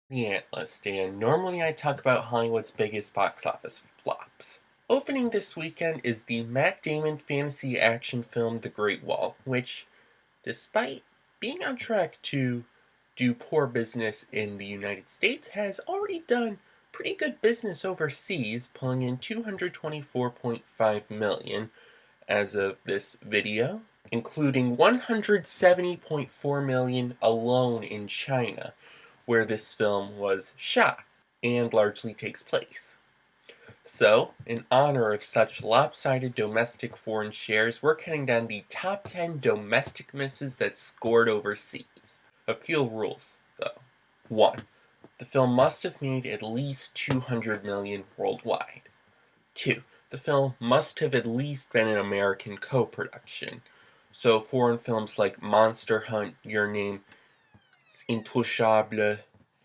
The Analyst, and normally I talk about Hollywood's biggest box office flops. Opening this weekend is the Matt Damon fantasy action film The Great Wall, which, despite being on track to do poor business in the United States, has already done pretty good business overseas, pulling in $224.5 million as of this video, including $170.4 million alone in China, where this film was shot and largely takes place. So, in honor of such lopsided domestic foreign shares, we're counting down the top 10 domestic misses that scored overseas. A few rules, though. 1. The film must have made at least $200 million worldwide. 2. The film must have at least been an American co-production. So foreign films like Monster Hunt, Your Name, Intouchable,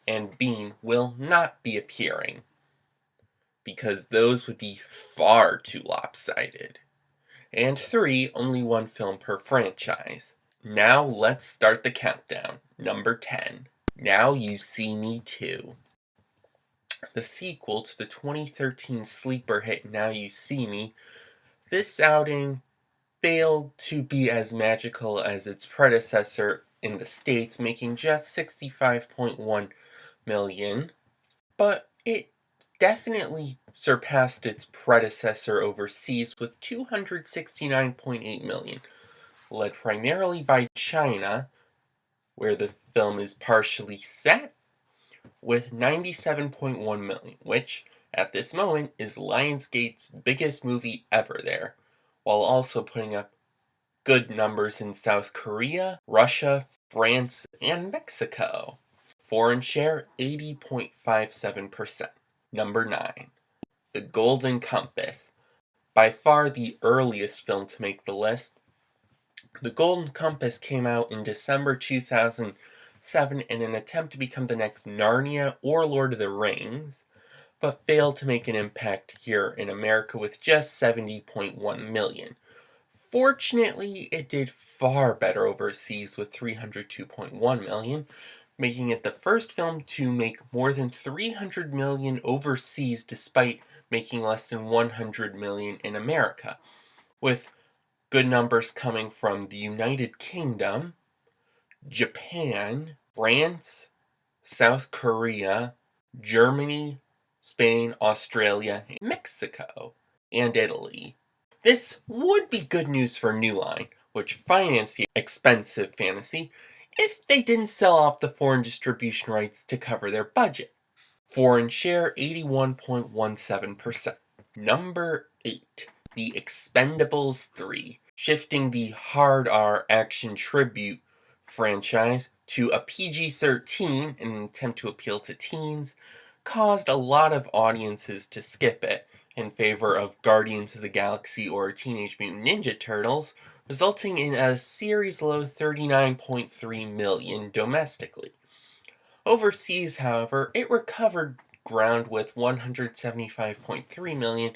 and Bean will not be appearing, because those would be far too lopsided. And 3, only one film per franchise. Now let's start the countdown. Number 10, Now You See Me Too. The sequel to the 2013 sleeper hit Now You See Me, this outing failed to be as magical as its predecessor in the States, making just $65.1 million, but it definitely surpassed its predecessor overseas with $269.8 million, led primarily by China, where the film is partially set, with $97.1 million, which, at this moment, is Lionsgate's biggest movie ever there, while also putting up good numbers in South Korea, Russia, France, and Mexico. Foreign share 80.57%. Number 9, The Golden Compass. By far the earliest film to make the list, The Golden Compass came out in December 2007 in an attempt to become the next Narnia or Lord of the Rings, but failed to make an impact here in America with just $70.1 million. Fortunately, it did far better overseas with $302.1 million, making it the first film to make more than $300 million overseas despite making less than $100 million in America, with good numbers coming from the United Kingdom, Japan, France, South Korea, Germany, Spain, Australia, Mexico, and Italy. This would be good news for New Line, which financed the expensive fantasy, if they didn't sell off the foreign distribution rights to cover their budget. Foreign share 81.17%. Number 8, The Expendables 3, shifting the hard R action tribute franchise to a PG-13 in an attempt to appeal to teens, caused a lot of audiences to skip it in favor of Guardians of the Galaxy or Teenage Mutant Ninja Turtles, resulting in a series low $39.3 million domestically. Overseas, however, it recovered ground with $175.3 million,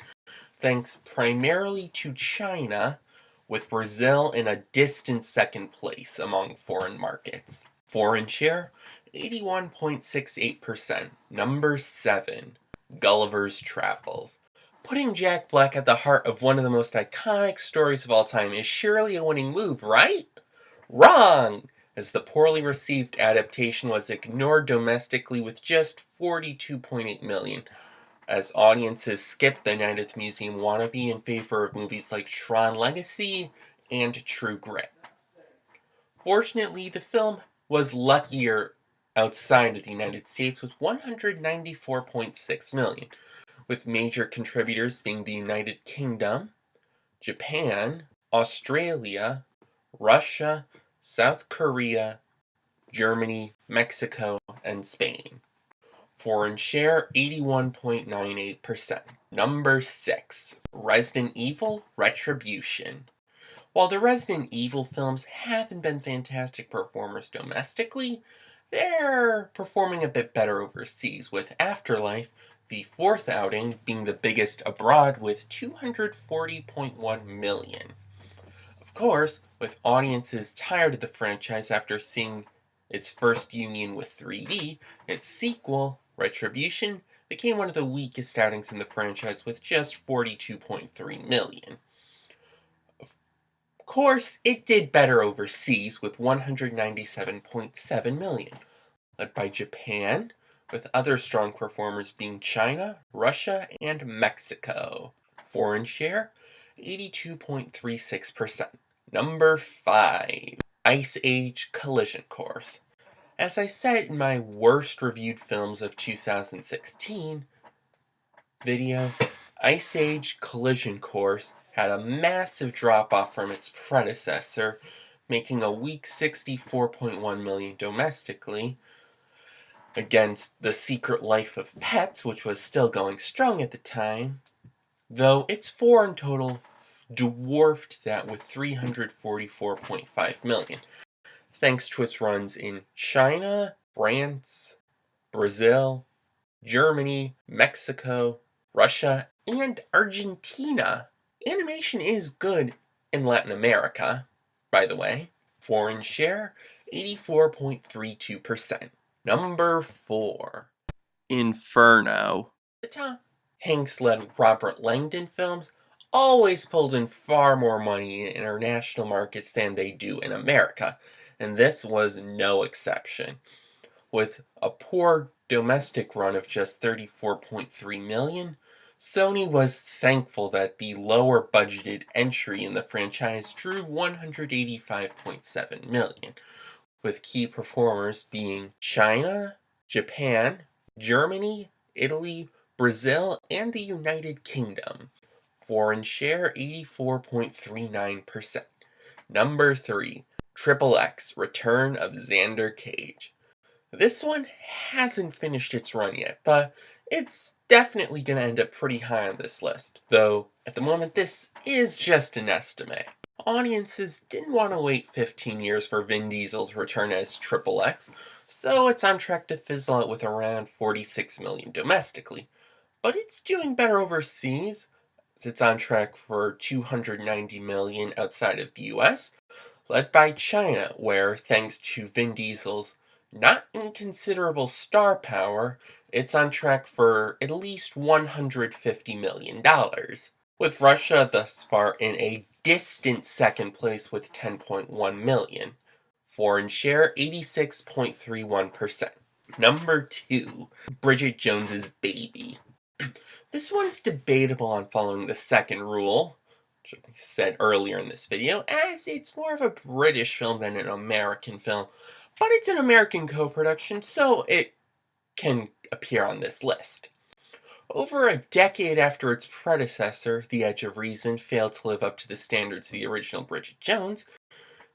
thanks primarily to China, with Brazil in a distant second place among foreign markets. Foreign share 81.68%. Number 7, Gulliver's Travels. Putting Jack Black at the heart of one of the most iconic stories of all time is surely a winning move, right? Wrong! As the poorly received adaptation was ignored domestically with just $42.8 million, as audiences skipped the Night at the Museum wannabe in favor of movies like Tron Legacy and True Grit. Fortunately, the film was luckier outside of the United States with $194.6 million, with major contributors being the United Kingdom, Japan, Australia, Russia, South Korea, Germany, Mexico, and Spain. Foreign share 81.98%. Number 6, Resident Evil Retribution. While the Resident Evil films haven't been fantastic performers domestically, they're performing a bit better overseas, with Afterlife, the fourth outing, being the biggest abroad with $240.1 million. Of course, with audiences tired of the franchise after seeing Its first union with 3D, its sequel, Retribution, became one of the weakest outings in the franchise with just 42.3 million. Of course, it did better overseas with 197.7 million, led by Japan, with other strong performers being China, Russia, and Mexico. Foreign share, 82.36%. Number 5. Ice Age Collision Course. As I said in my worst reviewed films of 2016 video, Ice Age Collision Course had a massive drop-off from its predecessor, making a weak 64.1 million domestically, against The Secret Life of Pets, which was still going strong at the time, though its foreign total dwarfed that with 344.5 million, thanks to its runs in China, France, Brazil, Germany, Mexico, Russia, and Argentina. Animation is good in Latin America, by the way. Foreign share, 84.32%. Number 4. Inferno. The Tom Hanks-led Robert Langdon films always pulled in far more money in international markets than they do in America, and this was no exception. With a poor domestic run of just 34.3 million, Sony was thankful that the lower budgeted entry in the franchise drew 185.7 million, with key performers being China, Japan, Germany, Italy, Brazil, and the United Kingdom. Foreign share 84.39%. Number 3. Triple X Return of Xander Cage. This one hasn't finished its run yet, but it's definitely going to end up pretty high on this list, though at the moment this is just an estimate. Audiences didn't want to wait 15 years for Vin Diesel to return as Triple X, so it's on track to fizzle out with around 46 million domestically. But it's doing better overseas, as it's on track for 290 million outside of the US, led by China, where thanks to Vin Diesel's not inconsiderable star power, it's on track for at least $150 million, with Russia thus far in a distant second place with 10.1 million. Foreign share 86.31%. Number 2. Bridget Jones's Baby. This one's debatable on following the second rule, which I said earlier in this video, as it's more of a British film than an American film, but it's an American co-production, so it can appear on this list. Over a decade after its predecessor, The Edge of Reason failed to live up to the standards of the original Bridget Jones,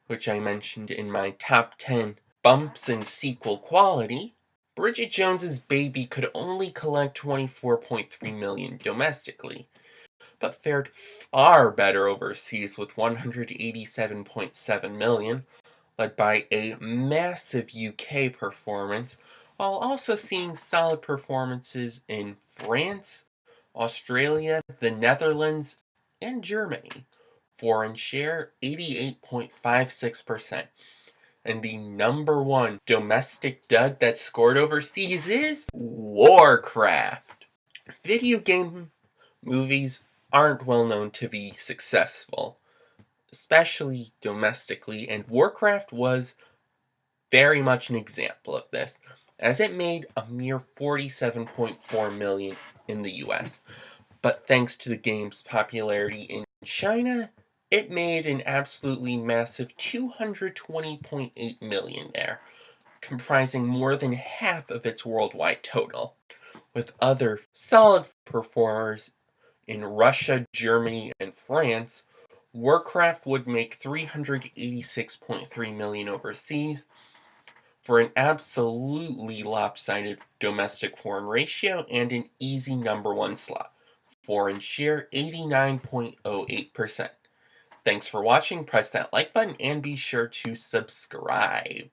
which I mentioned in my top 10 bumps in sequel quality. Bridget Jones's Baby could only collect 24.3 million domestically, but fared far better overseas with 187.7 million, led by a massive UK performance, while also seeing solid performances in France, Australia, the Netherlands, and Germany. Foreign share 88.56%. And the number 1 domestic dud that scored overseas is Warcraft. Video game movies aren't well known to be successful, especially domestically, and Warcraft was very much an example of this, as it made a mere 47.4 million in the US. But thanks to the game's popularity in China, it made an absolutely massive 220.8 million there, comprising more than half of its worldwide total, with other solid performers in Russia, Germany, and France. Warcraft would make 386.3 million overseas, for an absolutely lopsided domestic foreign ratio and an easy number 1 slot. Foreign share 89.08%. Thanks for watching, press that like button, and be sure to subscribe.